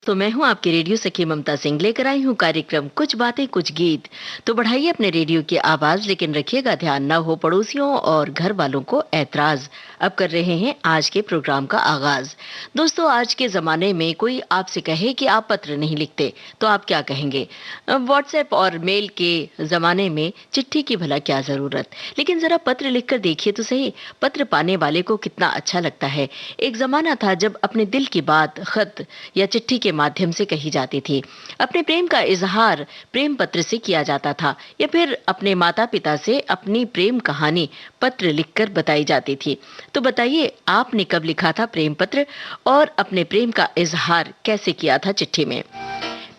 तो मैं हूँ आपकी रेडियो सखी ममता सिंह, लेकर आई हूँ कार्यक्रम कुछ बातें कुछ गीत। तो बढ़ाइए अपने रेडियो की आवाज, लेकिन रखिएगा ध्यान ना हो पड़ोसियों और घर वालों को ऐतराज। अब कर रहे हैं आज के प्रोग्राम का आगाज। दोस्तों, आज के जमाने में कोई आपसे कहे कि आप पत्र नहीं लिखते तो आप क्या कहेंगे? व्हाट्सएप और मेल के जमाने में चिट्ठी की भला क्या जरूरत। लेकिन जरा पत्र लिखकर देखिए तो सही, पत्र पाने वाले को कितना अच्छा लगता है। एक जमाना था जब अपने दिल की बात खत या चिट्ठी के माध्यम से कही जाती थी। अपने प्रेम का इजहार प्रेम पत्र से किया जाता था, या फिर अपने माता पिता से अपनी प्रेम कहानी पत्र लिखकर बताई जाती थी। तो बताइए, आपने कब लिखा था प्रेम पत्र और अपने प्रेम का इजहार कैसे किया था चिट्ठी में?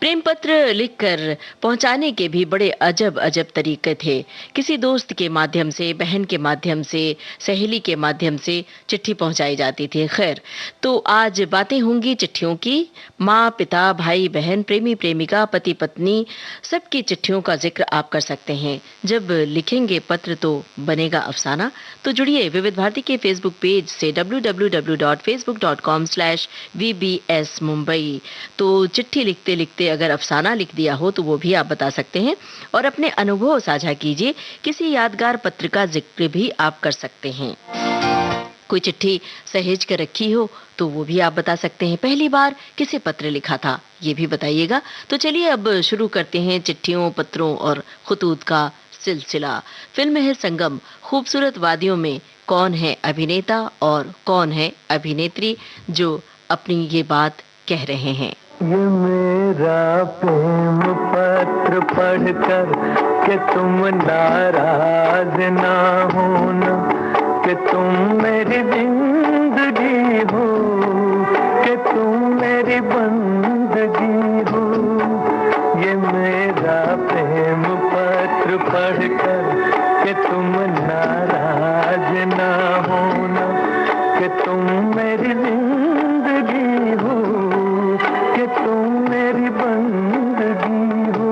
प्रेम पत्र लिखकर पहुंचाने के भी बड़े अजब अजब तरीके थे। किसी दोस्त के माध्यम से, बहन के माध्यम से, सहेली के माध्यम से चिट्ठी पहुंचाई जाती थी। खैर, तो आज बातें होंगी चिट्ठियों की। माँ पिता, भाई बहन, प्रेमी प्रेमिका, पति पत्नी, सबकी चिट्ठियों का जिक्र आप कर सकते हैं। जब लिखेंगे पत्र तो बनेगा अफसाना। तो जुड़िए विविध भारती के फेसबुक पेज से www.facebook.com/vbs मुंबई। तो चिट्ठी लिखते लिखते अगर अफसाना लिख दिया हो तो वो भी आप बता सकते हैं और अपने अनुभव साझा कीजिए। किसी यादगार पत्र का जिक्र भी आप कर सकते हैं। कोई चिट्ठी सहेज कर रखी हो तो वो भी आप बता सकते हैं। पहली बार किसे पत्र लिखा था ये भी बताइएगा। तो चलिए अब शुरू करते हैं चिट्ठियों, पत्रों और खतूत का सिलसिला। फिल्म है संगम। खूबसूरत वादियों में कौन है अभिनेता और कौन है अभिनेत्री जो अपनी ये बात कह रहे हैं? ये मेरा प्रेम पत्र पढ़कर कि तुम नाराज ना होना, कि तुम मेरी जिंदगी हो, कि तुम मेरी बंदगी हो। ये मेरा प्रेम पत्र पढ़कर कि तुम नाराज ना होना, कि तुम मेरी जिंदगी हो, कि तुम मेरी बंदगी हो।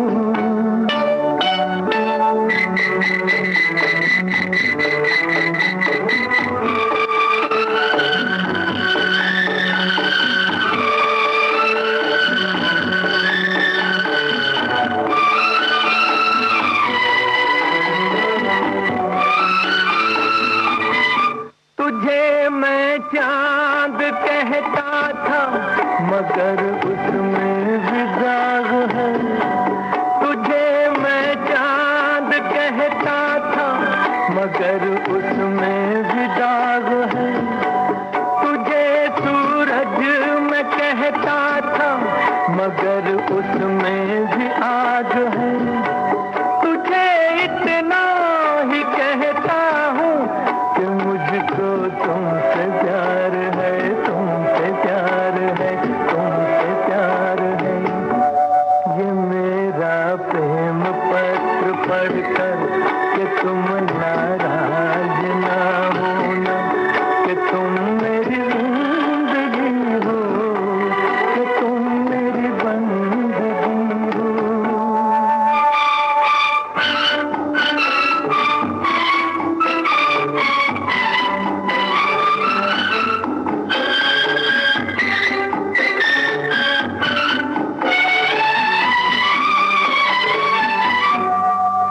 तुझे मैं चांद कहता था मगर उसमें भी दाग है। तुझे मैं चांद कहता था मगर उसमें भी दाग है। तुझे सूरज मैं कहता था मगर उसमें भी आग है। तुझे इतना ही कहता हूँ कि मुझको तुमसे प्यार है, तुमसे प्यार है, तुमसे प्यार है। ये मेरा प्रेम पत्र पढ़कर कि तुम नाराज ना होना, कि तुम मेरी जिंदगी हो, कि तुम मेरी बंदगी हो।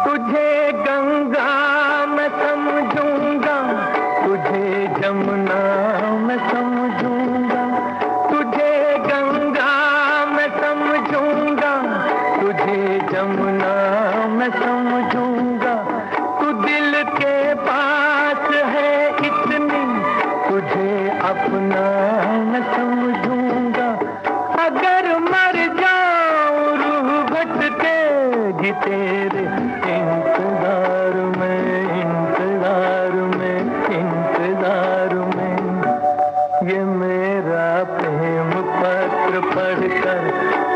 तुझे गंगा मैं समझूंगा, तुझे जमुना मैं समझूंगा। तुझे गंगा मैं समझूंगा, तुझे जमुना मैं समझूंगा। तू दिल के पास है इतनी, तुझे अपना मैं समझूंगा। अगर मर जाऊं रूह भटकेगी तेरे इंतजार में, इंतजार में, इंतजार में। ये मेरा प्रेम पत्र पढ़कर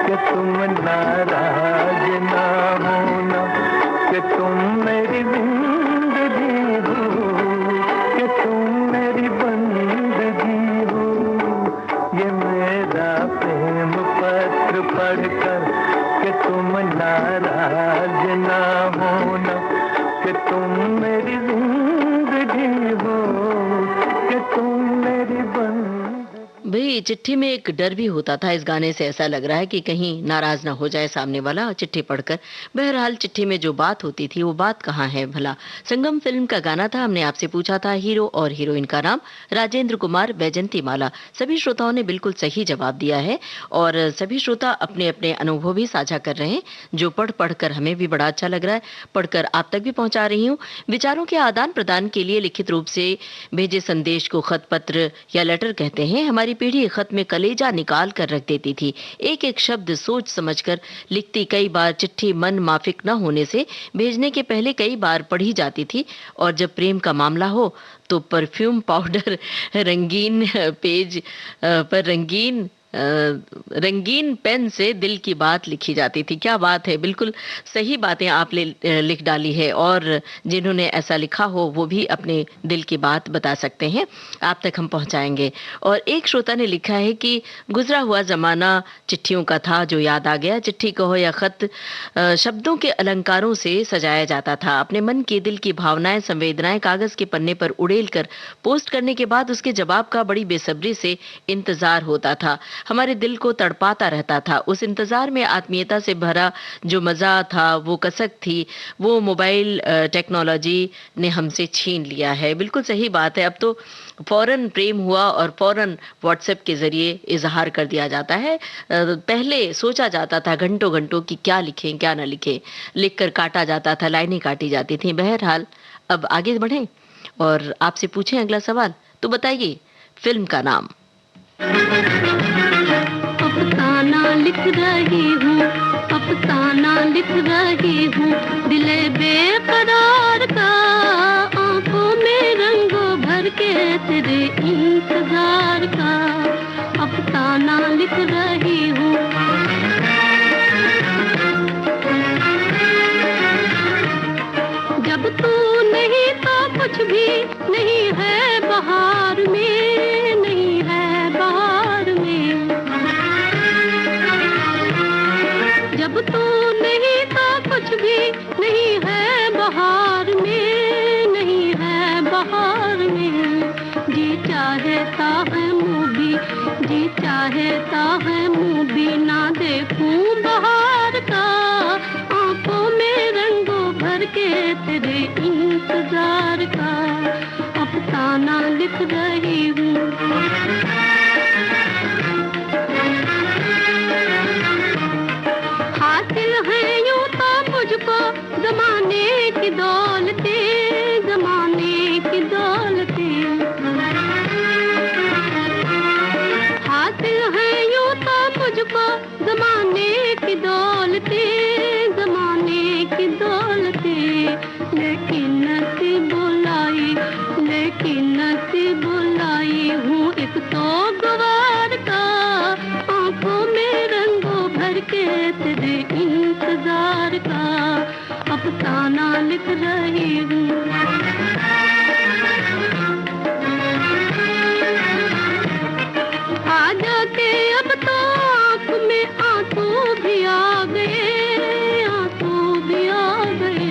कि तुम नाराज ना होना, कि तुम मेरी जिंदगी हो, कि तुम मेरी बंदगी हो। ये मेरा प्रेम पत्र पढ़कर कि तुम नाराज ना होना, कि तुम मेरी जिंदगी हो, कि तुम मेरी बंदगी। भई चिट्ठी में एक डर भी होता था। इस गाने से ऐसा लग रहा है कि कहीं नाराज ना हो जाए सामने वाला चिट्ठी पढ़कर। बहरहाल चिट्ठी में जो बात होती थी वो बात कहाँ है भला। संगम फिल्म का गाना था। हमने आपसे पूछा था हीरो और हीरोइन का नाम राजेंद्र कुमार, वैजंती माला। सभी श्रोताओं ने बिल्कुल सही जवाब दिया है और सभी श्रोता अपने अपने अनुभव भी साझा कर रहे हैं, जो पढ़ कर हमें भी बड़ा अच्छा लग रहा है। पढ़कर आप तक भी पहुंचा रही हूँ। विचारों के आदान प्रदान के लिए लिखित रूप से भेजे संदेश को खत, पत्र या लेटर कहते हैं। हमारी पीढ़ी खत में कलेजा निकाल कर रख देती थी। एक एक शब्द सोच समझकर लिखती। कई बार चिट्ठी मन माफिक न होने से भेजने के पहले कई बार पढ़ी जाती थी। और जब प्रेम का मामला हो तो परफ्यूम पाउडर रंगीन पेज पर रंगीन पेन से दिल की बात लिखी जाती थी। क्या बात है, बिल्कुल सही बातें आप लिख डाली है। और जिन्होंने ऐसा लिखा हो वो भी अपने दिल की बात बता सकते हैं, आप तक हम पहुंचाएंगे। और एक श्रोता ने लिखा है कि गुजरा हुआ जमाना चिट्ठियों का था जो याद आ गया। चिट्ठी कहो या खत शब्दों के अलंकारों से सजाया जाता था। अपने मन की, दिल की भावनाएं, संवेदनाएं कागज के पन्ने पर उड़ेल कर पोस्ट करने के बाद उसके जवाब का बड़ी बेसब्री से इंतजार होता था। हमारे दिल को तड़पाता रहता था। उस इंतजार में आत्मीयता से भरा जो मजा था, वो कसक थी, वो मोबाइल टेक्नोलॉजी ने हमसे छीन लिया है। बिल्कुल सही बात है। अब तो फौरन प्रेम हुआ और फौरन व्हाट्सएप के जरिए इजहार कर दिया जाता है। पहले सोचा जाता था घंटों घंटों कि क्या लिखें क्या ना लिखें, लिखकर काटा जाता था, लाइनें काटी जाती थी। बहरहाल अब आगे बढ़ें और आपसे पूछें अगला सवाल। तो बताइए फिल्म का नाम। अफसाना लिख रही हूँ, अफसाना लिख रही हूँ, दिले बेकरार का, आंखों में रंगों भर के तेरे इंतजार का, अफसाना लिख रही हूँ। जब तू नहीं तो कुछ भी नहीं है बहार में, नहीं है बहार में। जब तू नहीं तो कुछ भी नहीं है बहार में, नहीं है बहार में। जी चाहता है मुँह भी, जी चाहता है मुँह भी ना देखूं बहार का, आंखों में रंगों भर के तेरे इंतजार का, अफसाना लिख रही हूँ। हासिल है यूं तो मुझको जमाने की दौलते, जमाने की दौलते। हासिल है यूं तो मुझको जमाने की दौलते, जमाने की दौलते। लेकिन नसीब बुलाई, लेकिन नसीब बुलाई हूँ एक तो गवार का, आंखों में रंगों भर के तेरे इंतजार का, अफसाना लिख रही हूँ। आ जाके अब तो आँख में आंसू भी आ गए, आंसू भी आ गए।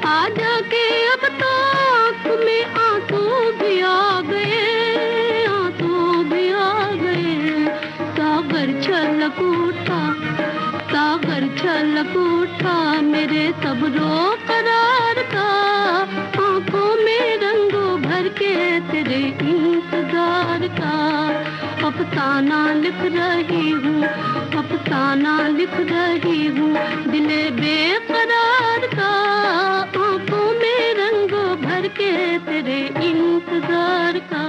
आ जाके अब तो आँख में आंसू भी आ गए, आंसू भी आ गए। सागर छलक उठा, सागर छलक उठा मेरे सब्रो करार का, आंखों में रंगों भर के तेरे इंतजार का, अफसाना लिख रही हूँ, अफसाना लिख रही हूँ, दिले बेकरार का, आंखों में रंगों भर के तेरे इंतजार का।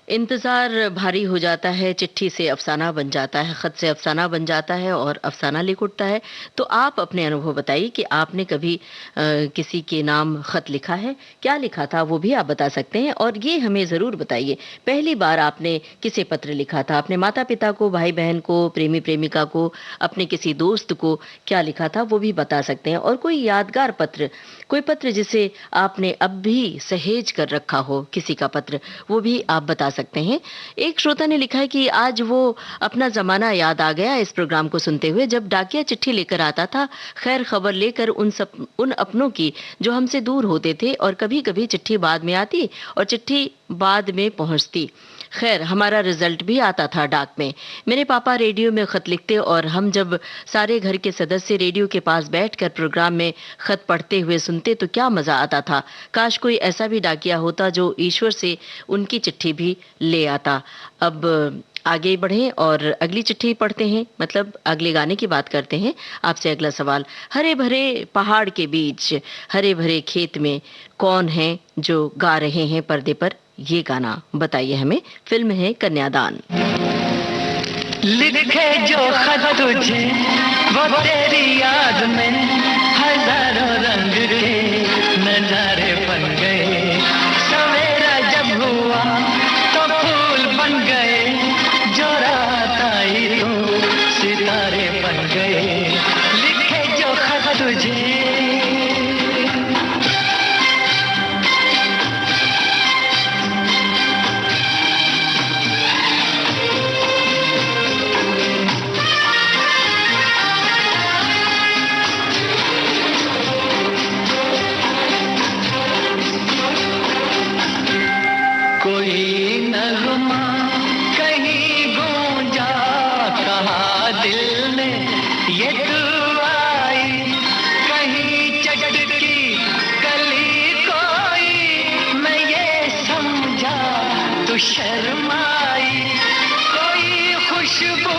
इंतजार भारी हो जाता है, चिट्ठी से अफसाना बन जाता है, खत से अफसाना बन जाता है और अफसाना लिख उठता है। तो आप अपने अनुभव बताइए कि आपने कभी किसी के नाम खत लिखा है, क्या लिखा था वो भी आप बता सकते हैं। और ये हमें ज़रूर बताइए पहली बार आपने किसे पत्र लिखा था, अपने माता पिता को, भाई बहन को, प्रेमी प्रेमिका को, अपने किसी दोस्त को क्या लिखा था वो भी बता सकते हैं। और कोई यादगार पत्र, कोई पत्र जिसे आपने अब भी सहेज कर रखा हो, किसी का पत्र, वो भी आप बता सकते हैं। एक श्रोता ने लिखा है कि आज वो अपना ज़माना याद आ गया इस प्रोग्राम को सुनते हुए, जब डाकिया चिट्ठी लेकर आता था, खैर खबर लेकर उन अपनों की जो हमसे दूर होते थे, और कभी-कभी चिट्ठी बाद में आती और चिट्ठी बाद में पहुंचती। खैर हमारा रिजल्ट भी आता था डाक में। मेरे पापा रेडियो में खत लिखते और हम जब सारे घर के सदस्य रेडियो के पास बैठकर प्रोग्राम में खत पढ़ते हुए सुनते तो क्या मजा आता था। काश कोई ऐसा भी डाकिया होता जो ईश्वर से उनकी चिट्ठी भी ले आता। अब आगे बढ़ें और अगली चिट्ठी पढ़ते हैं, मतलब अगले गाने की बात करते हैं। आपसे अगला सवाल, हरे भरे पहाड़ के बीच हरे भरे खेत में कौन है जो गा रहे हैं पर्दे पर ये गाना, बताइए हमें। फिल्म है कन्यादान। लिखे जो खत तुझे वो तेरी याद में हजारों रंग के नजारे बन गए। सवेरा जब हुआ तो फूल बन गए, जो रात आई तो सितारे बन गए। लिखे जो खत तुझे शर्माई, कोई खुशबू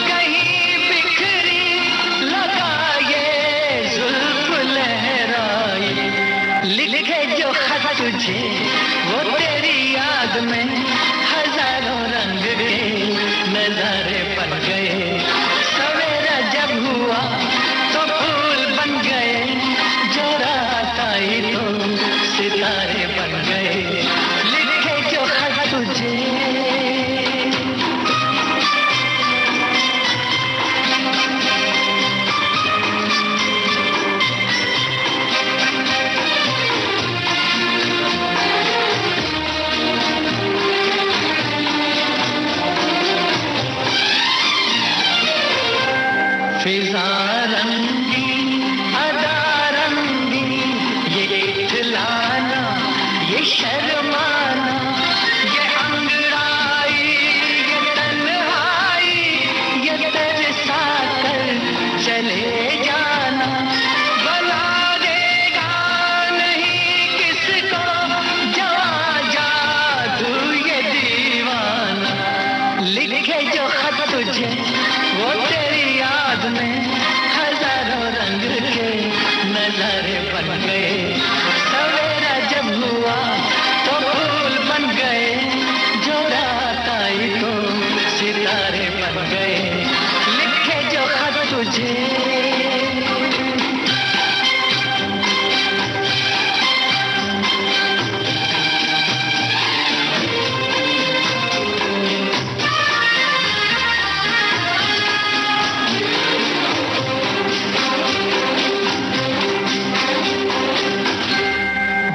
कहीं बिखरी, लगा ये जुल्फ लहराई। लिखे जो खत तुझे वो तेरी याद में हजारों रंग के नजारे बन गए। सवेरा जब हुआ तो फूल बन गए, जो रात आई तो सितारे बन गए। फिजा रंगी अदा रंगी, ये इतलाना ये शर्माना, ये अंगड़ाई ये तन्हाई, ये तरसा कर चले जाना। बना देगा नहीं किसको जवां जादू ये दीवाना। लिखे जो खत तुझे वो तेरी याद में हजारों रंग के नजारे बन गए। सवेरा जब हुआ तो फूल बन गए, जो रात आई तो सितारे बन गए। लिखे जो खत तुझे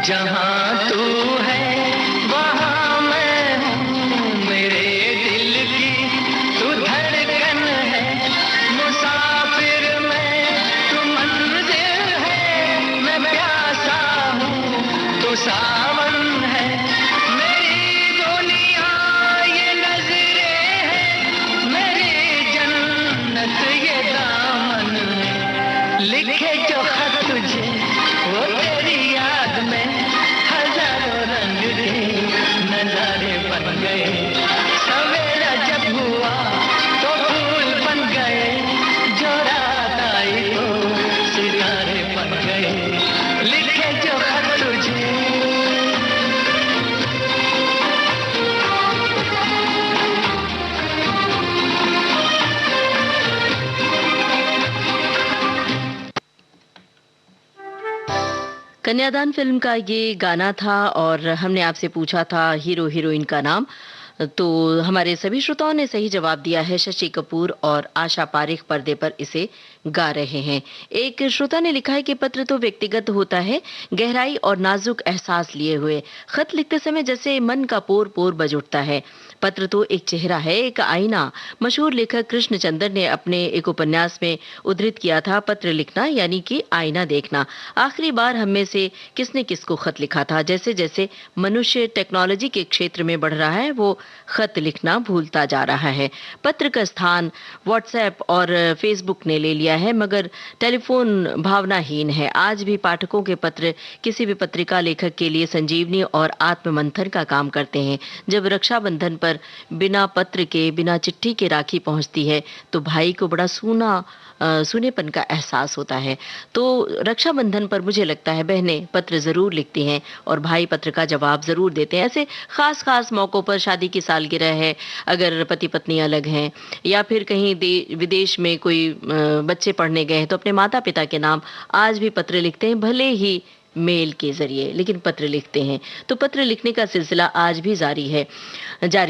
जहाँ तू है वहाँ मैं हूँ, मेरे दिल की तू धड़कन है। मुसाफिर मैं तू मंजिल है, मैं प्यासा हूँ तू सावन है। मेरी दुनिया ये नजरें हैं, मेरी जन्नत ये दामन है। लिखे जो खत तुझे वो तेरी याद में हजारों रंग के नजारे बन गए। सवेरा जब हुआ तो फूल बन गए, जो रात आई तो सितारे बन गए। लिखे जो खत तुझे कन्यादान फिल्म का ये गाना था और हमने आपसे पूछा था हीरो हीरोइन का नाम। तो हमारे सभी श्रोताओं ने सही जवाब दिया है। शशि कपूर और आशा पारेख पर्दे पर इसे गा रहे हैं। एक श्रोता ने लिखा है कि पत्र तो व्यक्तिगत होता है, गहराई और नाजुक एहसास लिए हुए। खत लिखते समय जैसे मन का पोर पोर बज उठता है। पत्र तो एक चेहरा है, एक आईना। मशहूर लेखक कृष्णचंद्र ने अपने एक उपन्यास में उद्धृत किया था, पत्र लिखना यानी कि आईना देखना। आखिरी बार हम में से किसने किसको खत लिखा था? जैसे जैसे मनुष्य टेक्नोलॉजी के क्षेत्र में बढ़ रहा है, वो खत लिखना भूलता जा रहा है। पत्र का स्थान व्हाट्सएप और फेसबुक ने ले लिया है, मगर टेलीफोन भावनाहीन है। आज भी पाठकों के पत्र किसी भी पत्रिका लेखक के लिए संजीवनी और आत्ममंथन का काम करते हैं। जब रक्षाबंधन पर बिना पत्र के, बिना चिट्ठी के राखी पहुंचती है तो भाई को बड़ा सूनेपन का एहसास होता है। तो रक्षाबंधन पर मुझे लगता है बहनें पत्र जरूर लिखती हैं और भाई पत्र का जवाब जरूर देते हैं। ऐसे खास खास मौकों पर, शादी की सालगिरह है, अगर पति पत्नी अलग हैं, या फिर कहीं विदेश में कोई बच्चे पढ़ने गए हैं तो अपने माता पिता के नाम आज भी पत्र लिखते हैं, भले ही मेल के जरिए, लेकिन पत्र लिखते हैं। तो पत्र लिखने का सिलसिला आज भी जारी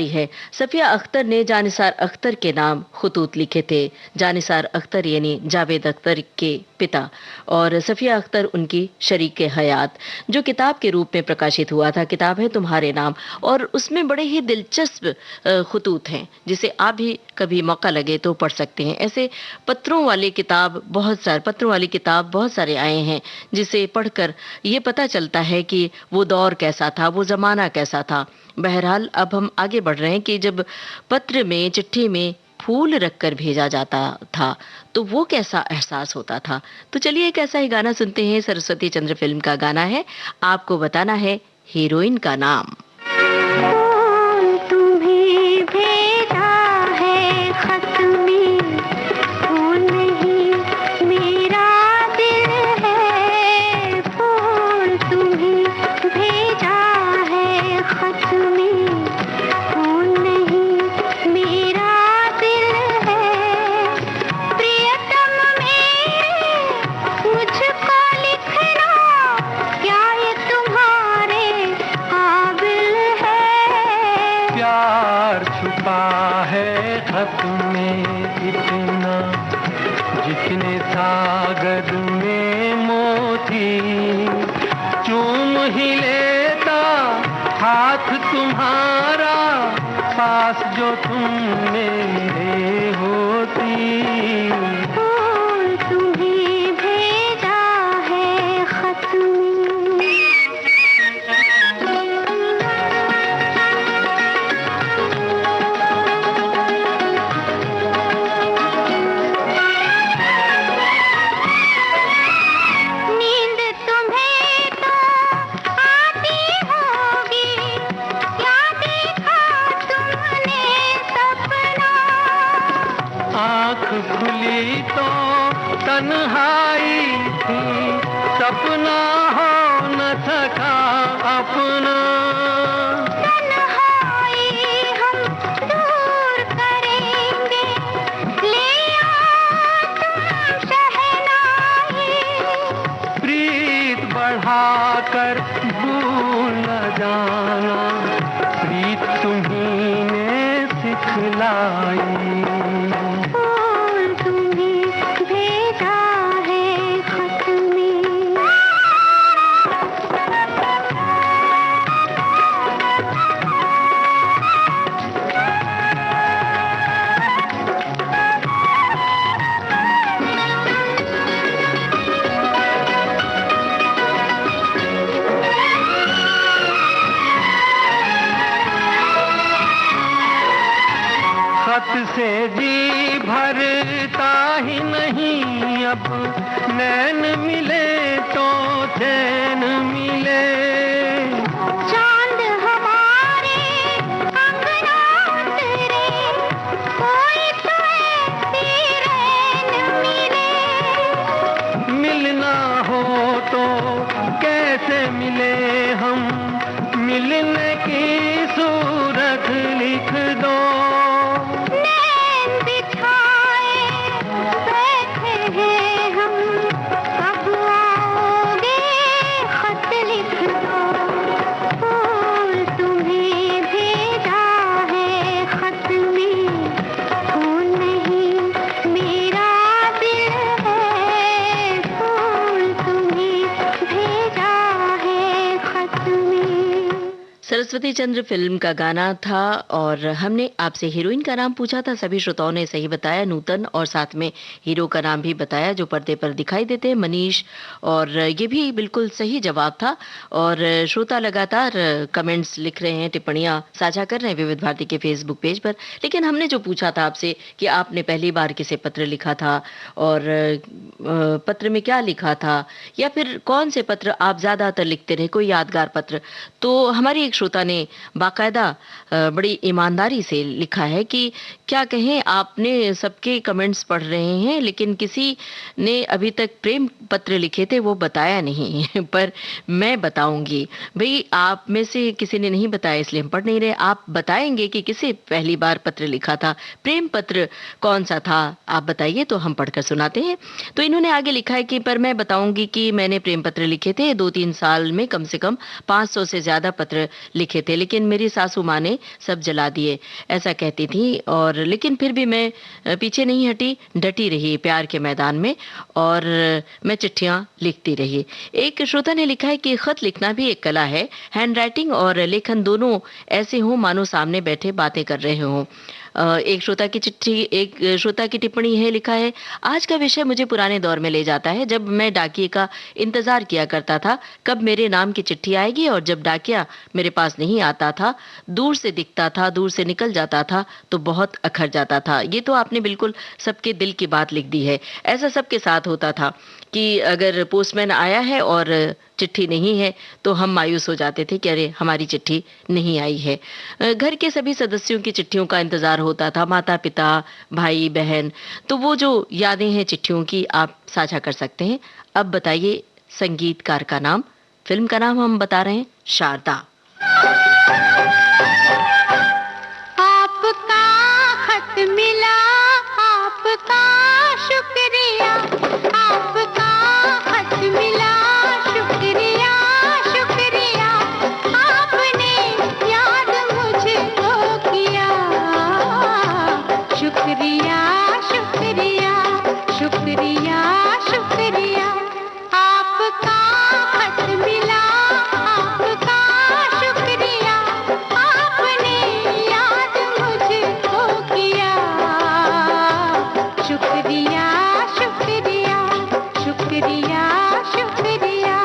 है। सफिया अख्तर ने जानिसार अख्तर के नाम खुतूत लिखे थे। जानिसार अख्तर यानी जावेद अख्तर के पिता, और सफिया अख्तर उनकी शरीक हयात, जो किताब के रूप में प्रकाशित हुआ था। किताब है तुम्हारे नाम, और उसमें बड़े ही दिलचस्प खुतूत हैं, जिसे आप भी कभी मौका लगे तो पढ़ सकते हैं। ऐसे पत्रों वाली किताब बहुत सारे आए हैं, जिसे पढ़कर ये पता चलता है कि वो दौर कैसा था, वो जमाना कैसा था। बहरहाल अब हम आगे बढ़ रहे हैं कि जब पत्र में, चिट्ठी में फूल रखकर भेजा जाता था तो वो कैसा एहसास होता था। तो चलिए एक ऐसा ही गाना सुनते हैं। सरस्वती चंद्र फिल्म का गाना है, आपको बताना है हीरोइन का नाम। तुम्हें भेजा है खत में, फूल नहीं मेरा दिल है। फूल तुम्हें भेजा है खत में, फूल नहीं मेरा दिल है। प्रियतम मेरे मुझको लिखना, क्या ये तुम्हारे काबिल है। प्यार छुपा है खत में इतना, जितने सागर में मोती। चूम ही लेता हाथ तुम्हारा, पास जो तुम मेरे होती। फूल तुम्हें भेजा है खत में। नींद तुम्हें तो आती होगी, क्या देखा तुमने सपना। आँख खुली तो तन्हाई थी, सपना हो न सका अपना। तन्हाई हम दूर करेंगे, ले आओ तुम शहनाई। प्रीत बढ़ाकर भूल न जाना, प्रीत तुम्ही ने सिखलाई। फूल तुम्हें भेजा है खत में। खत से जी भरता ही नहीं, अब नैन मिले तो चैन मिले। चांद हमारे अंगना उतरे, कोई तो ऐसी रैन मिले। मिलना हो तो कैसे मिले हम, मिलने की सूरत लिख दो। नैन बिछाए बैठे हैं हम, कब आओगे खत लिख सरस्वती चंद्र फिल्म का गाना था और हमने आपसे हीरोइन का नाम पूछा था। सभी श्रोताओं ने सही बताया, नूतन, और साथ में हीरो का नाम भी बताया जो पर्दे पर दिखाई देते हैं, मनीष, और ये भी बिल्कुल सही जवाब था। और श्रोता लगातार कमेंट्स लिख रहे हैं, टिप्पणियां साझा कर रहे हैं विविध भारती के फेसबुक पेज पर। लेकिन हमने जो पूछा था आपसे कि आपने पहली बार किसे पत्र लिखा था और पत्र में क्या लिखा था, या फिर कौन से पत्र आप ज्यादातर लिखते रहे, कोई यादगार पत्र, तो हमारी एक श्रोता ने बाकायदा बड़ी ईमानदारी से लिखा है कि क्या कहें, आपने सबके कमेंट्स पढ़ रहे हैं लेकिन किसी ने अभी तक प्रेम पत्र लिखे थे वो बताया नहीं पर मैं बताऊंगी। भाई आप में से किसी ने नहीं बताया इसलिए हम पढ़ नहीं रहे। आप बताएंगे कि किसे पहली बार पत्र लिखा था, प्रेम पत्र कौन सा था, आप बताइए तो हम पढ़कर सुनाते हैं। तो इन्होंने आगे लिखा है कि पर मैं बताऊंगी कि मैंने प्रेम पत्र लिखे थे 2-3 साल में, कम से कम 500 से ज्यादा पत्र लिखे थे, लेकिन मेरी सासू माँ ने सब जला दिए, ऐसा कहती थी। और लेकिन फिर भी मैं पीछे नहीं हटी, डटी रही प्यार के मैदान में और मैं चिट्ठियां लिखती रही। एक श्रोता ने लिखा है कि खत लिखना भी एक कला है, हैंडराइटिंग और लेखन दोनों ऐसे हों मानो सामने बैठे बातें कर रहे हों। एक श्रोता की टिप्पणी है, लिखा है, आज का विषय मुझे पुराने दौर में ले जाता है जब मैं डाकिये का इंतजार किया करता था कब मेरे नाम की चिट्ठी आएगी, और जब डाकिया मेरे पास नहीं आता था, दूर से दिखता था, दूर से निकल जाता था तो बहुत अखर जाता था। ये तो आपने बिल्कुल सबके दिल की बात लिख दी है। ऐसा सबके साथ होता था कि अगर पोस्टमैन आया है और चिट्ठी नहीं है तो हम मायूस हो जाते थे कि अरे हमारी चिट्ठी नहीं आई है। घर के सभी सदस्यों की चिट्ठियों का इंतजार होता था, माता पिता, भाई बहन, तो वो जो यादें हैं चिट्ठियों की आप साझा कर सकते हैं। अब बताइए संगीतकार का नाम, फिल्म का नाम हम बता रहे हैं शारदा। आपका खत मिला, आपका शुक्रिया, आपका खत मिला, शुक्रिया शुक्रिया, आपने याद मुझको किया, शुक्रिया शुक्रिया, शुक्रिया शुक्रिया, आपका खत मिला, आपका शुक्रिया, आपने याद मुझको किया, शुक्रिया शुक्रिया, शुक्रिया शुक्रिया।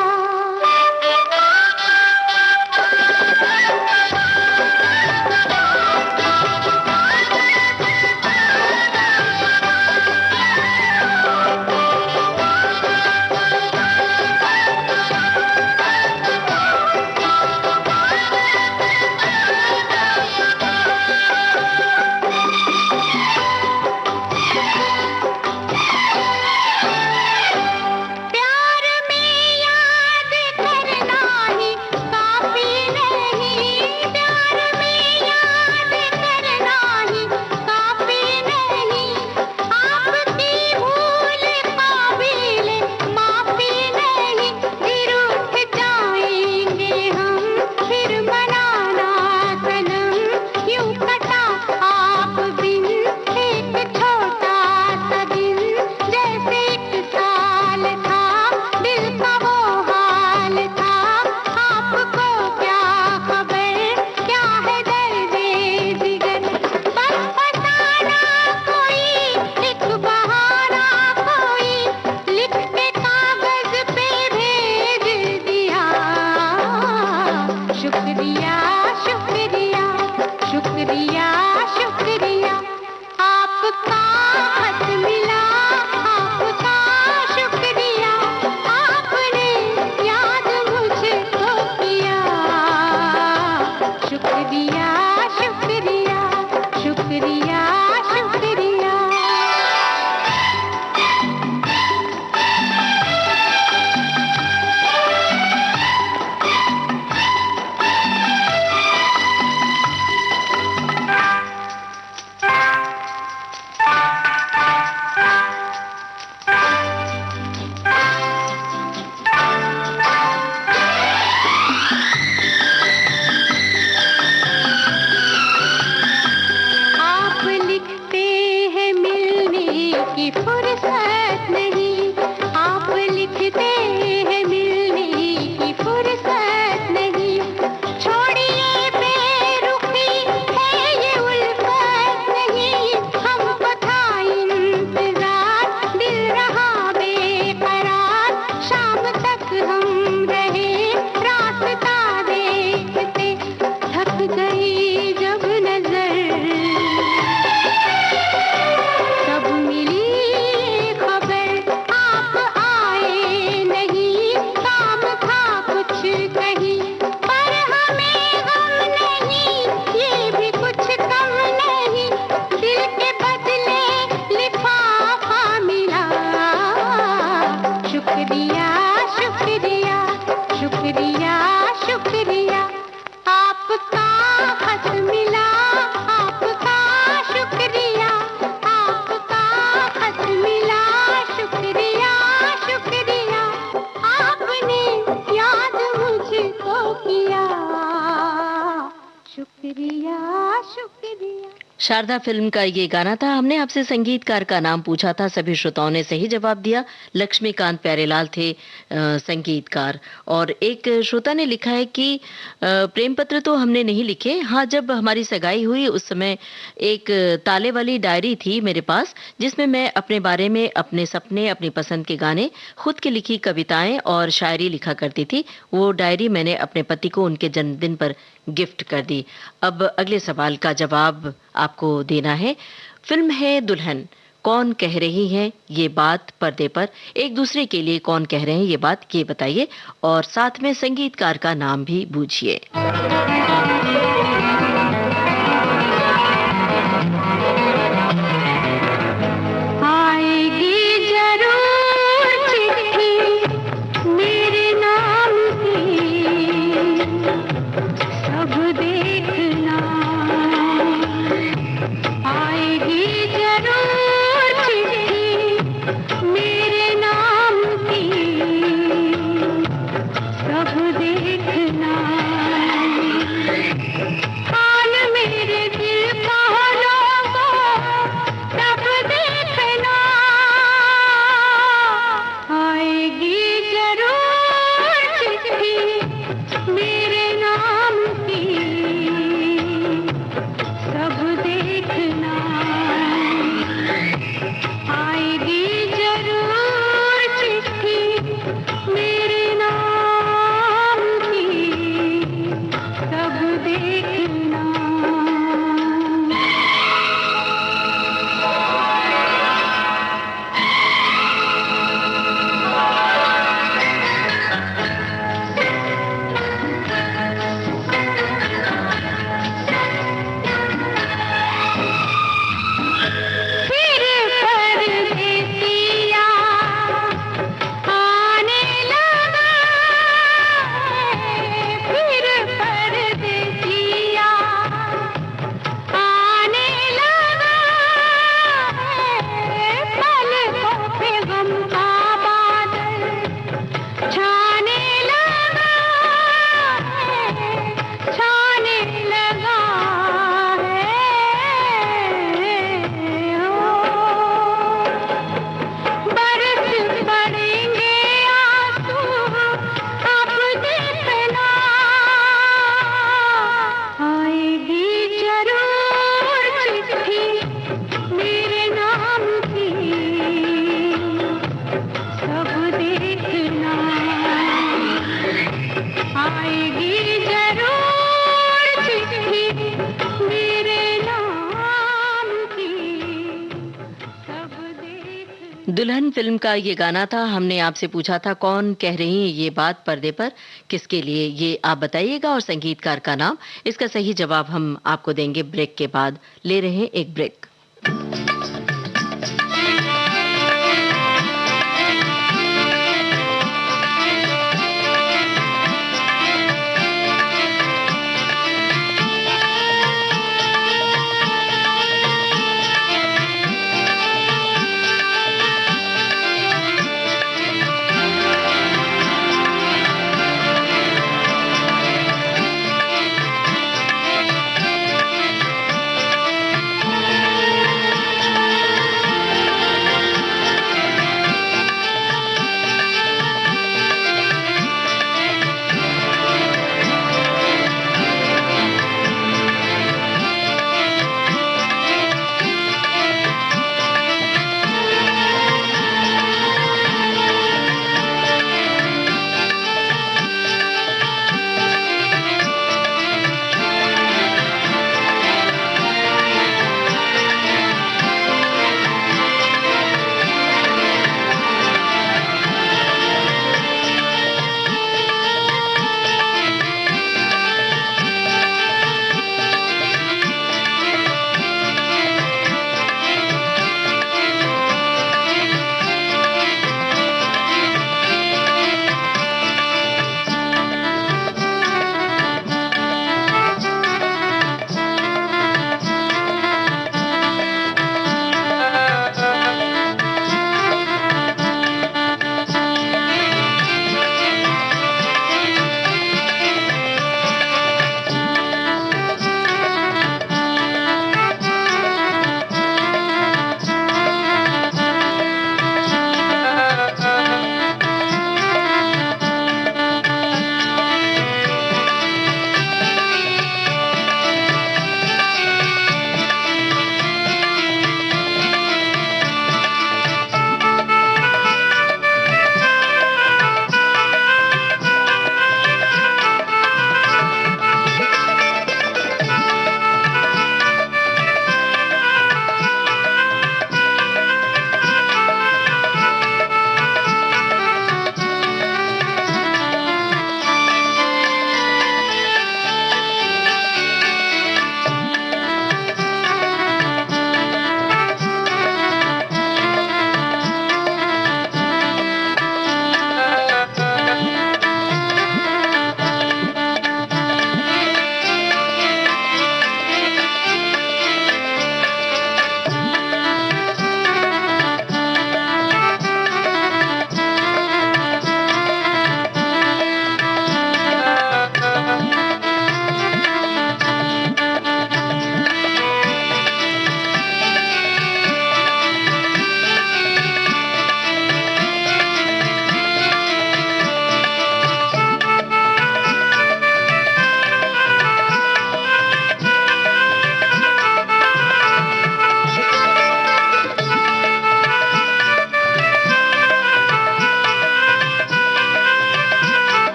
प्यार में याद करना ही काफी नहीं, प्यार में याद करना ही काफी नहीं, आपकी भूल काबिल माफी नहीं, फिर उठ जाएंगे हम, फिर मनाना सनम, यूं कटा आप बिन एक छोटा सा दिन, जैसे एक साल था, दिल का वो हाल था, आपको क्या खबर, क्या है दर्द जिगर, बस फसाना कोई एक बहाना, कोई लिख के कागज पे भेज दिया, शुक्रिया शुक्रिया, शुक्रिया शुक्रिया, आपका खत मिला, आपका शुक्रिया, आपने याद मुझको किया, शुक्रिया शुक्रिया, शुक्रिया शुक्रिया। आप लिखते हैं मिलने की फुर्सत नहीं, आप लिखते हैं मिलने की फुर्सत नहीं, छोड़िए शारदा फिल्म का ये गाना था। हमने आपसे संगीतकार का नाम पूछा था, सभी श्रोताओं ने सही जवाब दिया। लक्ष्मीकांत प्यारेलाल थे संगीतकार। और एक श्रोता ने लिखा है कि प्रेम पत्र तो हमने नहीं लिखे। हाँ, जब हमारी सगाई हुई उस समय एक ताले वाली डायरी थी मेरे पास, जिसमें मैं अपने बारे में, अपने सपने, अपनी पसंद के गाने, खुद की लिखी कविताएं और शायरी लिखा करती थी। वो डायरी मैंने अपने पति को उनके जन्मदिन पर गिफ्ट कर दी। अब अगले सवाल का जवाब आपको देना है। फिल्म है दुल्हन। कौन कह रही है ये बात पर्दे पर, एक दूसरे के लिए कौन कह रहे हैं ये बात, ये बताइए। और साथ में संगीतकार का नाम भी बूझिए। दुल्हन फिल्म का ये गाना था। हमने आपसे पूछा था कौन कह रही है ये बात पर्दे पर, किसके लिए, ये आप बताइएगा और संगीतकार का नाम। इसका सही जवाब हम आपको देंगे ब्रेक के बाद। ले रहे हैं एक ब्रेक।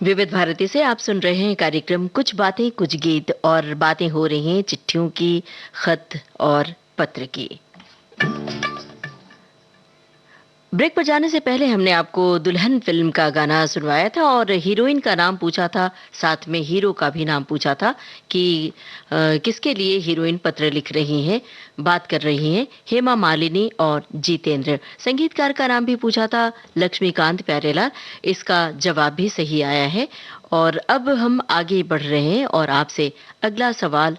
विविध भारती से आप सुन रहे हैं कार्यक्रम कुछ बातें कुछ गीत, और बातें हो रही हैं चिट्ठियों की, खत और पत्र की। ब्रेक पर जाने से पहले हमने आपको दुल्हन फिल्म का गाना सुनवाया था और हीरोइन का नाम पूछा था, साथ में हीरो का भी नाम पूछा था कि किसके लिए हीरोइन पत्र लिख रही हैं। बात कर रही हैं हेमा मालिनी और जितेंद्र। संगीतकार का नाम भी पूछा था, लक्ष्मीकांत प्यारेलाल। इसका जवाब भी सही आया है। और अब हम आगे बढ़ रहे हैं और आपसे अगला सवाल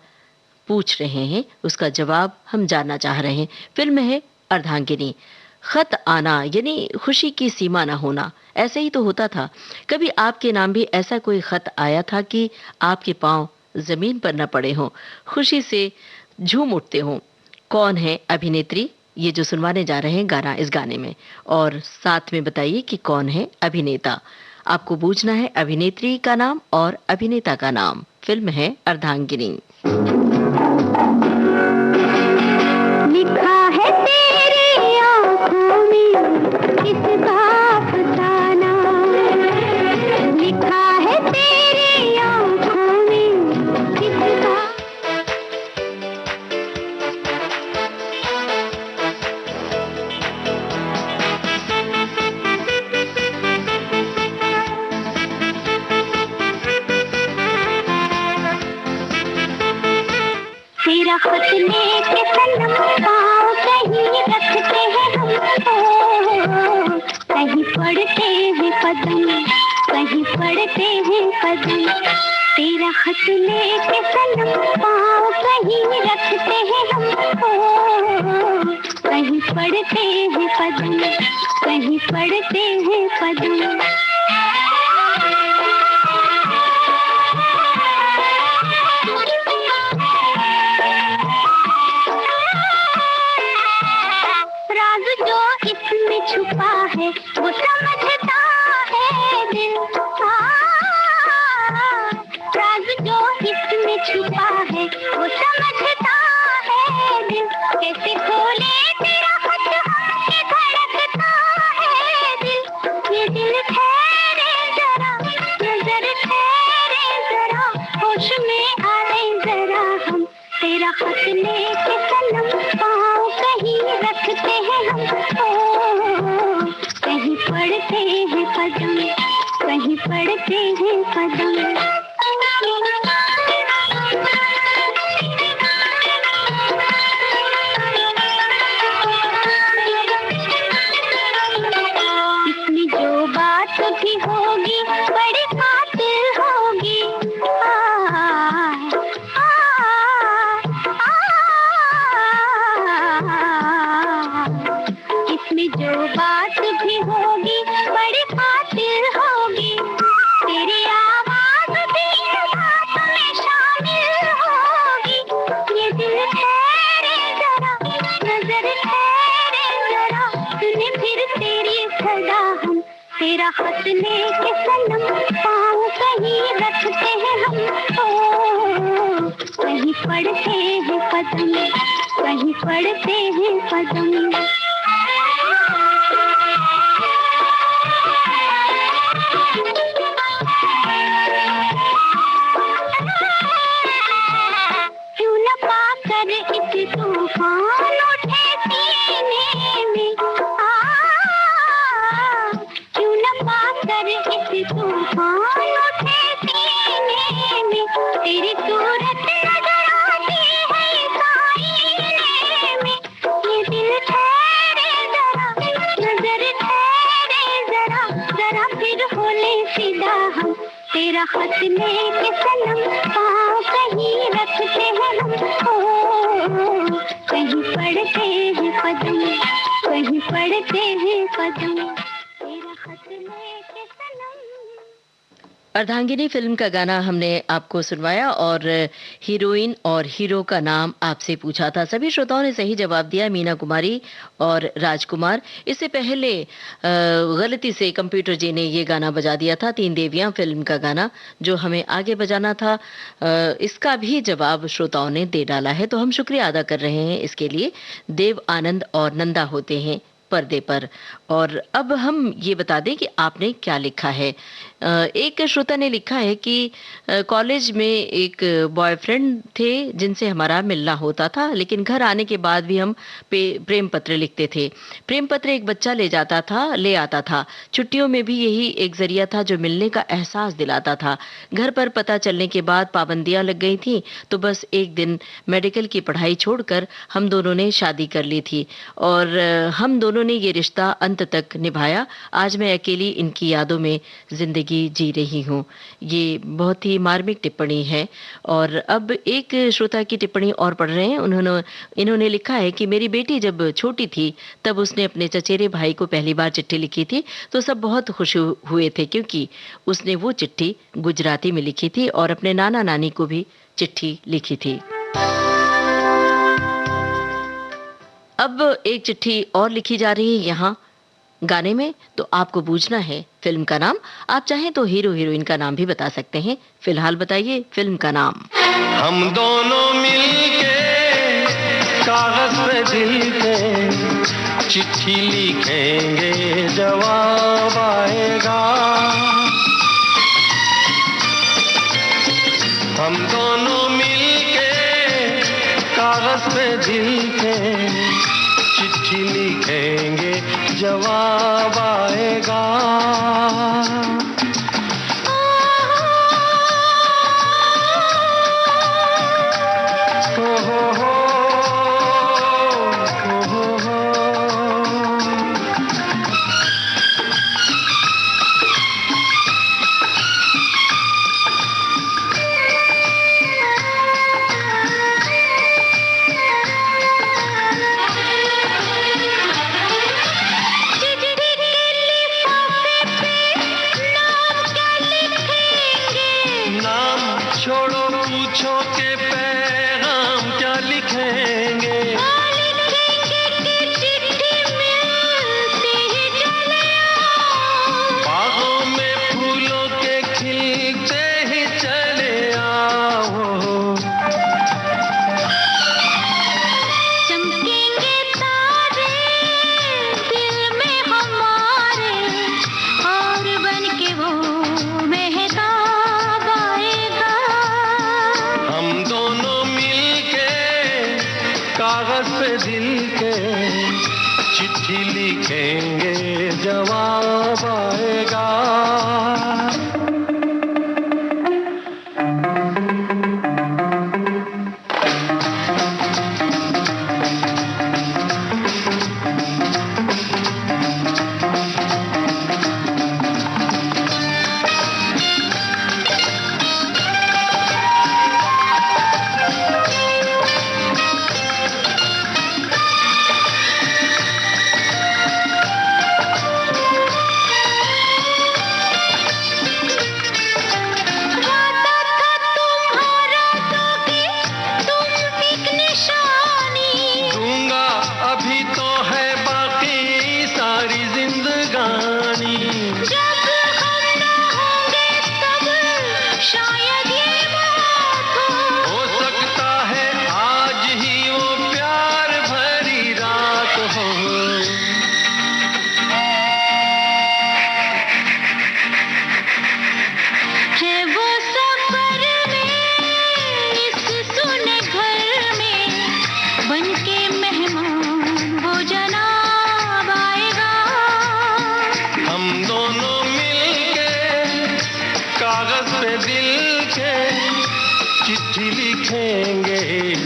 पूछ रहे हैं, उसका जवाब हम जानना चाह रहे हैं। फिल्म है अर्धांगिनी। खत आना यानी खुशी की सीमा ना होना, ऐसे ही तो होता था। कभी आपके नाम भी ऐसा कोई खत आया था कि आपके पांव जमीन पर न पड़े हों, खुशी से झूम उठते हों? कौन है अभिनेत्री, ये जो सुनवाने जा रहे हैं गाना इस गाने में, और साथ में बताइए कि कौन है अभिनेता। आपको पूछना है अभिनेत्री का नाम और अभिनेता का नाम। फिल्म है अर्धांगिनी। लिखा है तेरी आंखों में किसका अफसाना, लिखा है तेरी आंखों में किसका। तेरा खत लेके सनम पाँव कहीं रखते हैं हम, कहीं पढ़ते हैं कदम, कहीं पढ़ते हैं कदम। तेरा खत लेके सनम पाँव कहीं रखते हैं हम, कहीं पढ़ते हैं कदम, कहीं पढ़ते हैं कदम। छुपा है वो समझता है दिल, राज जो इसमें छुपा है वो समझता है दिल। कैसे खोले तेरा खत हमसे धड़कता है दिल, ये दिल ठहरे जरा, नजर ठहरे जरा, होश में आए जरा हम। तेरा खत लेके सनम पाँव कहीं रखते हैं हम, कहीं पढ़ते हैं कदम, कहीं पढ़ते हैं कदम। इसमें जो बात भी होगी बड़ी खातिर होगी, इसमें जो बात भी होगी बड़ी खातिर होगी। तेरी आवाज भी बात में शामिल होगी। ये दिल ठहरे जरा, नजर ठहरे जरा, सुने फिर तेरी सदा हम। तेरा खत लेके सनम पाँव कहीं रखते हैं हम, कहीं पढ़ते हैं कदम, कहीं पढ़ते हैं कदम। क्यों न पाकर इस तूफान उठे सीने में, क्यों न पाकर इस तूफान उठे सीने में। तेरी सूरत नजर आती है साईने में। ये दिल ठहरे जरा, नजर ठहरे जरा, जरा फिर होले फिदा हम। तेरा खत लेके सनम पाँव कहीं रखते हैं हम, कहीं पढ़ते हैं कदम, कहीं पढ़ते हैं कदम। तेरा खत लेके सनम। अर्धांगिनी फिल्म का गाना हमने आपको सुनवाया और हीरोइन और हीरो का नाम आपसे पूछा था। सभी श्रोताओं ने सही जवाब दिया, मीना कुमारी और राजकुमार। इससे पहले गलती से कंप्यूटर जी ने ये गाना बजा दिया था, तीन देवियां फिल्म का गाना, जो हमें आगे बजाना था। इसका भी जवाब श्रोताओं ने दे डाला है, तो हम शुक्रिया अदा कर रहे हैं इसके लिए। देव आनंद और नंदा होते हैं पर्दे पर। और अब हम ये बता दें कि आपने क्या लिखा है। एक श्रोता ने लिखा है कि कॉलेज में एक बॉयफ्रेंड थे जिनसे हमारा मिलना होता था, लेकिन घर आने के बाद भी हम प्रेम पत्र लिखते थे। प्रेम पत्र एक बच्चा ले आता था। छुट्टियों में भी यही एक जरिया था जो मिलने का एहसास दिलाता था। घर पर पता चलने के बाद पाबंदियां लग गई थी, तो बस एक दिन मेडिकल की पढ़ाई छोड़कर हम दोनों ने शादी कर ली थी और हम दोनों ने ये रिश्ता अंत तक निभाया। आज मैं अकेली इनकी यादों में जिंदगी जी रही हूँ। ये बहुत ही मार्मिक टिप्पणी है। और अब एक श्रोता की टिप्पणी और पढ़ रहे हैं। इन्होंने लिखा है कि मेरी बेटी जब छोटी थी तब उसने अपने चचेरे भाई को पहली बार चिट्ठी लिखी थी, तो सब बहुत खुश हुए थे क्योंकि उसने वो चिट्ठी गुजराती में लिखी थी और अपने नाना नानी को भी चिट्ठी लिखी थी। अब एक चिट्ठी और लिखी जा रही है यहाँ गाने में, तो आपको पूछना है फिल्म का नाम। आप चाहें तो हीरो हीरोइन का नाम भी बता सकते हैं। फिलहाल बताइए फिल्म का नाम। हम दोनों मिलके कागज पे दिल पे चिट्ठी लिखेंगे, जवाब आएगा। हम दोनों मिलके कागज पे दिल पे चिट्ठी लिखेंगे, जवाब आएगा।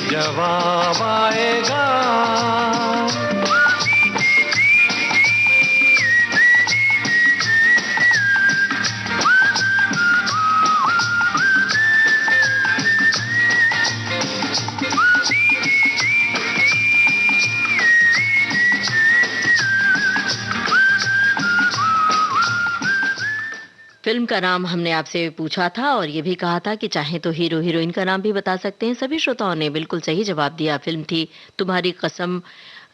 जवाब आएगा। फिल्म का नाम हमने आपसे पूछा था और ये भी कहा था कि चाहे तो हीरो हीरोइन का नाम भी बता सकते हैं। सभी श्रोताओं ने बिल्कुल सही जवाब दिया। फिल्म थी तुम्हारी कसम,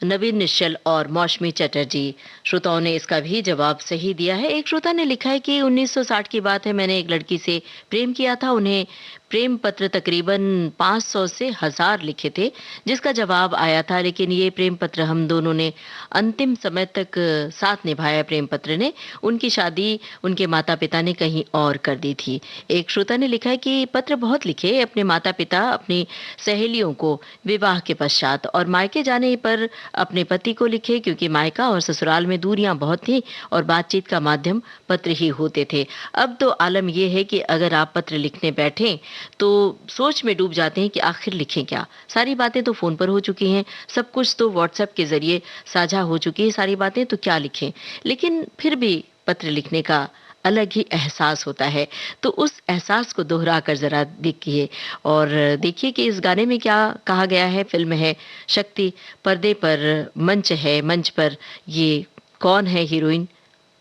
नवीन निश्चल और मौसमी चटर्जी। श्रोताओं ने इसका भी जवाब सही दिया है। एक श्रोता ने लिखा है कि 1960 की बात है, मैंने एक लड़की से प्रेम किया था। उन्हें प्रेम पत्र तकरीबन 500 से 1000 लिखे थे, जिसका जवाब आया था। लेकिन ये प्रेम पत्र हम दोनों ने अंतिम समय तक साथ निभाया। प्रेम पत्र ने उनकी शादी उनके माता पिता ने कहीं और कर दी थी। एक श्रोता ने लिखा है कि पत्र बहुत लिखे अपने माता पिता, अपनी सहेलियों को विवाह के पश्चात, और मायके जाने पर अपने पति को लिखे, क्योंकि मायका और ससुराल में दूरियां बहुत थी और बातचीत का माध्यम पत्र ही होते थे। अब तो आलम यह है कि अगर आप पत्र लिखने बैठें तो सोच में डूब जाते हैं कि आखिर लिखें क्या। सारी बातें तो फोन पर हो चुकी हैं, सब कुछ तो व्हाट्सएप के जरिए साझा हो चुकी है सारी बातें, तो क्या लिखें। लेकिन फिर भी पत्र लिखने का अलग ही एहसास होता है। तो उस एहसास को दोहरा कर जरा देखिए और देखिए कि इस गाने में क्या कहा गया है। फिल्म है शक्ति, पर्दे पर मंच है, मंच पर ये कौन है हीरोइन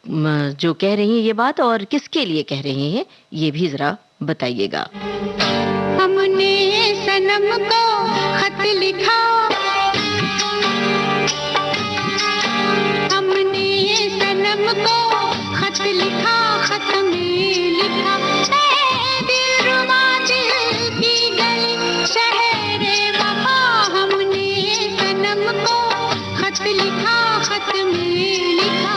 जो कह रही है ये बात, और किसके लिए कह रही हैं ये भी जरा बताइएगा। हमने सनम को खत लिखा, हमने सनम को खत लिखा, खत में लिखा ऐ दिलरुबा दिल की गली शहरे वफा। हमने सनम को खत लिखा, खत में लिखा।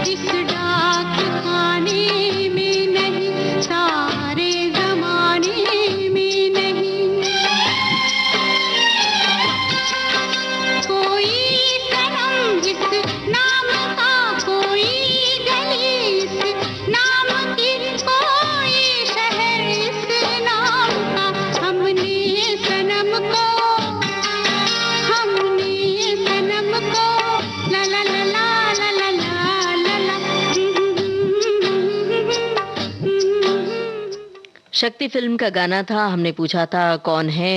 इस डाक खाने शक्ति फिल्म का गाना था। हमने पूछा था कौन है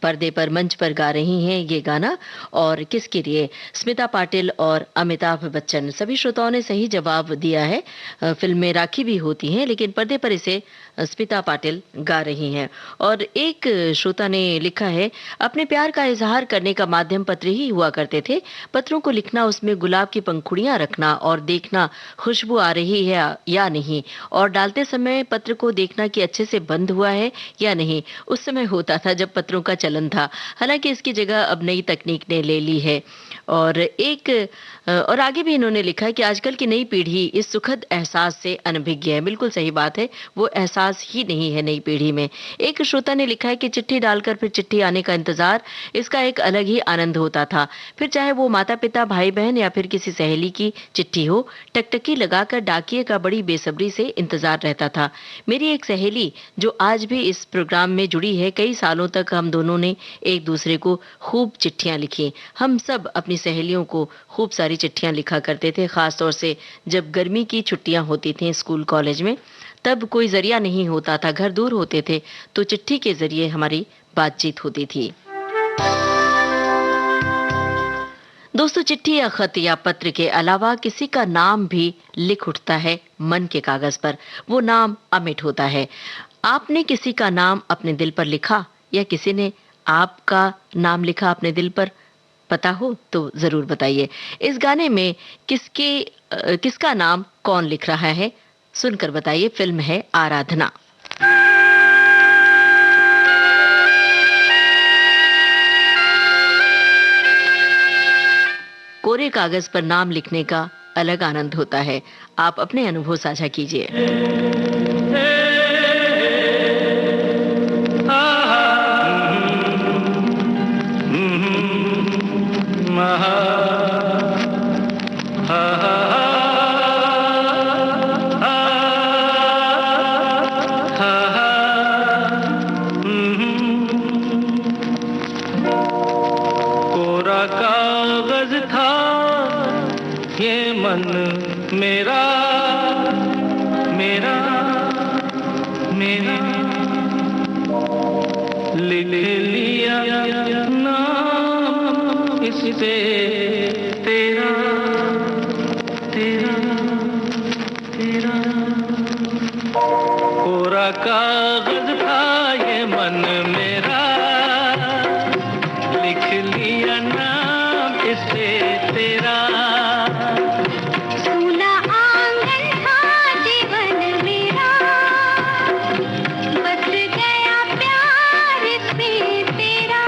पर्दे पर मंच पर गा रही हैं ये गाना और किसके लिए। स्मिता पाटिल और अमिताभ बच्चन। सभी श्रोताओं ने सही जवाब दिया है। फिल्म में राखी भी होती हैं लेकिन पर्दे पर इसे स्मिता पाटिल गा रही हैं। और एक श्रोता ने लिखा है, अपने प्यार का इजहार करने का माध्यम पत्र ही हुआ करते थे। पत्रों को लिखना, उसमें गुलाब की पंखुड़ियां रखना और देखना खुशबू आ रही है या नहीं, और डालते समय पत्र को देखना कि अच्छे से बंद हुआ है या नहीं। उस समय होता था जब पत्रों का चलन था। हालांकि इसकी जगह अब नई तकनीक ने ले ली है। और आगे भी इन्होंने लिखा है कि आजकल की नई पीढ़ी इस सुखद एहसास से अनभिज्ञ है। बिल्कुल सही बात है, वो एहसास ही नहीं है नई पीढ़ी में। एक श्रोता ने लिखा है कि चिट्ठी डालकर फिर चिट्ठी आने का इंतजार, इसका एक अलग ही आनंद होता था। फिर चाहे वो माता पिता, भाई बहन या फिर किसी सहेली की चिट्ठी हो, टकटकी लगाकर डाकिये का बड़ी बेसब्री से इंतजार रहता था। मेरी एक सहेली जो आज भी इस प्रोग्राम में जुड़ी है, कई सालों तक हम दोनों ने एक दूसरे को खूब चिट्ठियां लिखी। हम सब अपनी सहेलियों को खूब सारी चिट्ठियां लिखा करते थे, खास तौर से जब गर्मी की छुट्टियां होती थी स्कूल कॉलेज में। तब कोई जरिया नहीं होता था, घर दूर होते थे, तो चिट्ठी के जरिए हमारी बातचीत होती थी। दोस्तों, चिट्ठी या खत या पत्र के अलावा किसी का नाम भी लिख उठता है मन के कागज पर। वो नाम अमिट होता है। आपने किसी का नाम अपने दिल पर लिखा या किसी ने आपका नाम लिखा अपने दिल पर? पता हो तो जरूर बताइए। इस गाने में किसका नाम कौन लिख रहा है, सुनकर बताइए। फिल्म है आराधना। कोरे कागज पर नाम लिखने का अलग आनंद होता है। आप अपने अनुभव साझा कीजिए। कोरा कागज था ये मन मेरा, मेरा, मेरा, लिख लिया नाम इस पे तेरा, तेरा, तेरा। कोरा कागज था ये मन मेरा, लिख लिया नाम इस पे तेरा। सूना आंगन था जीवन मेरा, बस गया प्यार इसमें तेरा।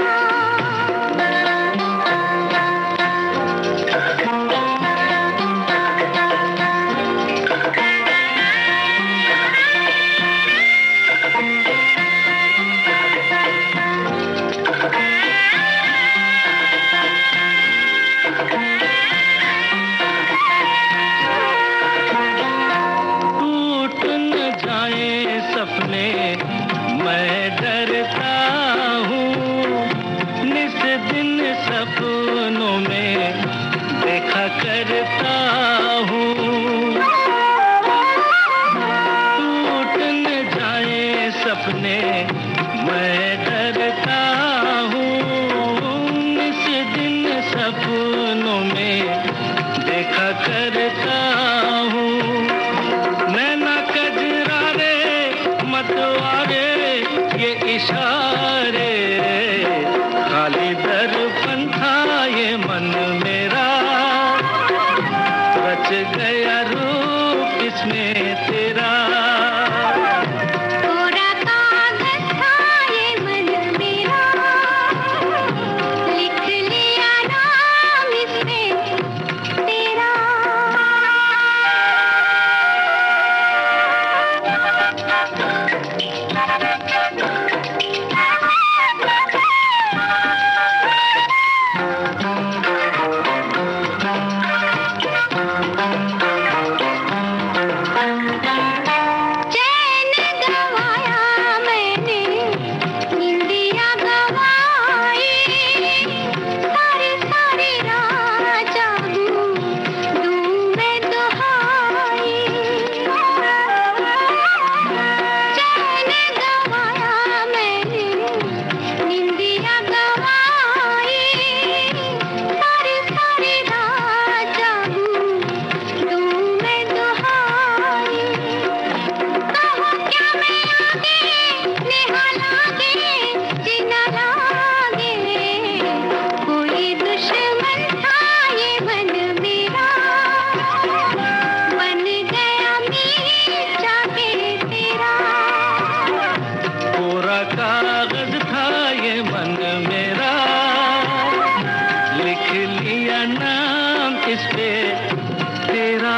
लिया नाम इस पे तेरा।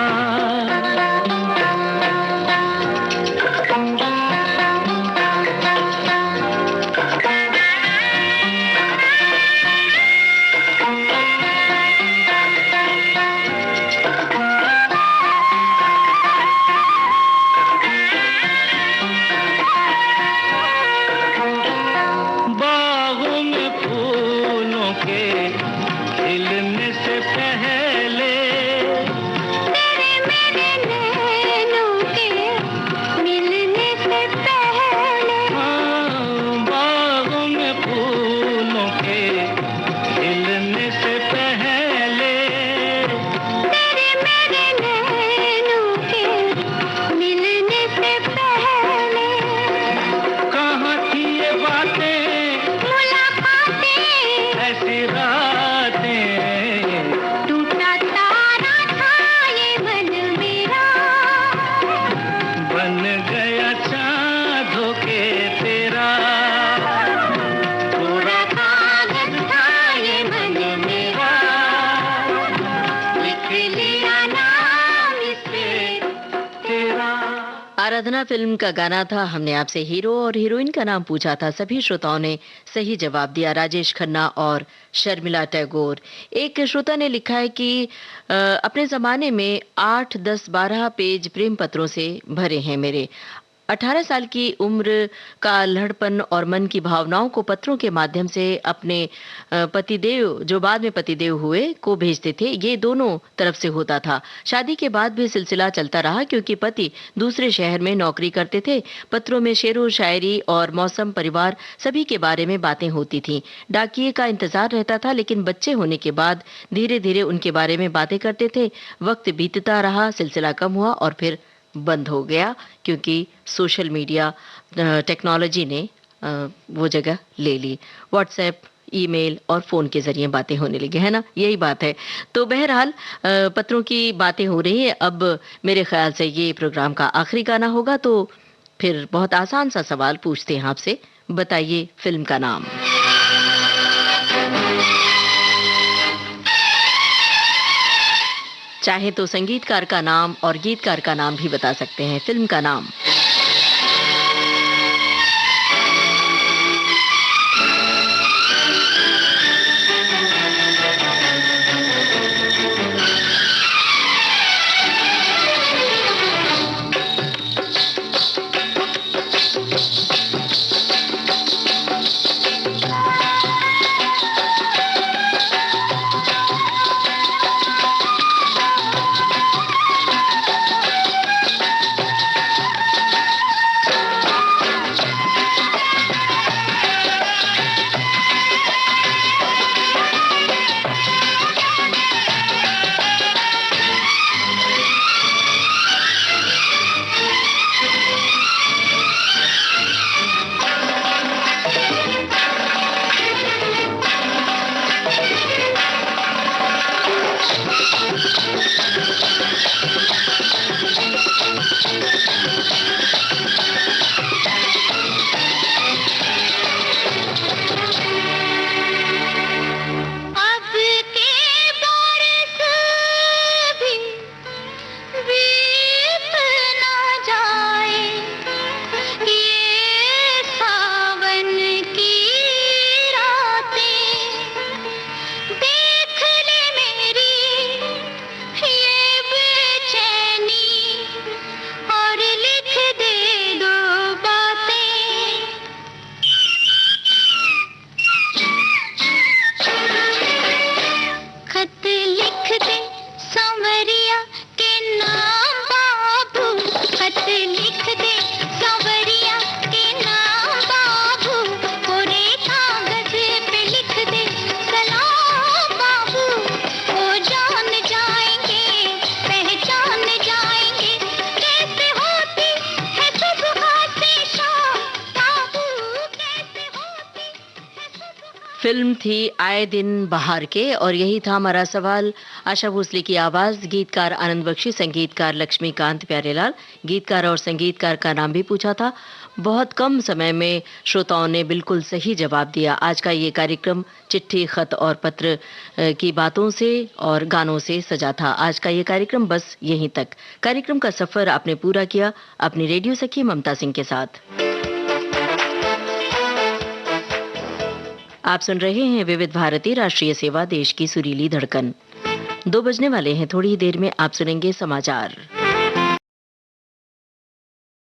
आराधना फिल्म का गाना था। हमने आपसे हीरो और हीरोइन का नाम पूछा था। सभी श्रोताओं ने सही जवाब दिया, राजेश खन्ना और शर्मिला टैगोर। एक श्रोता ने लिखा है कि अपने जमाने में 8, 10, 12 पेज प्रेम पत्रों से भरे हैं मेरे। 18 साल की उम्र का लड़पन और मन की भावनाओं को पत्रों के माध्यम से अपने पतिदेव, जो बाद में पतिदेव हुए, को भेजते थे। ये दोनों तरफ से होता था। शादी के बाद भी सिलसिला चलता रहा क्योंकि पति दूसरे शहर में नौकरी करते थे। पत्रों में शेरो शायरी और मौसम, परिवार, सभी के बारे में बातें होती थीं। डाकिये का इंतजार रहता था, लेकिन बच्चे होने के बाद धीरे धीरे उनके बारे में बातें करते थे। वक्त बीतता रहा, सिलसिला कम हुआ और फिर बंद हो गया क्योंकि सोशल मीडिया, टेक्नोलॉजी ने वो जगह ले ली। व्हाट्सएप, ईमेल और फोन के जरिए बातें होने लगी, है ना? यही बात है। तो बहरहाल पत्रों की बातें हो रही है। अब मेरे ख्याल से ये प्रोग्राम का आखिरी गाना होगा, तो फिर बहुत आसान सा सवाल पूछते हैं आपसे। बताइए फिल्म का नाम। चाहे तो संगीतकार का नाम और गीतकार का नाम भी बता सकते हैं। फिल्म का नाम। फिल्म थी आए दिन बहार के और यही था हमारा सवाल। आशा भोसले की आवाज, गीतकार आनंद बख्शी, संगीतकार लक्ष्मीकांत प्यारेलाल, गीतकार और संगीतकार का नाम भी पूछा था। बहुत कम समय में श्रोताओं ने बिल्कुल सही जवाब दिया। आज का ये कार्यक्रम चिट्ठी, खत और पत्र की बातों से और गानों से सजा था। आज का ये कार्यक्रम बस यहीं तक। कार्यक्रम का सफर आपने पूरा किया अपनी रेडियो सखी ममता सिंह के साथ। आप सुन रहे हैं विविध भारती राष्ट्रीय सेवा, देश की सुरीली धड़कन। 2 बजने वाले हैं, थोड़ी ही देर में आप सुनेंगे समाचार।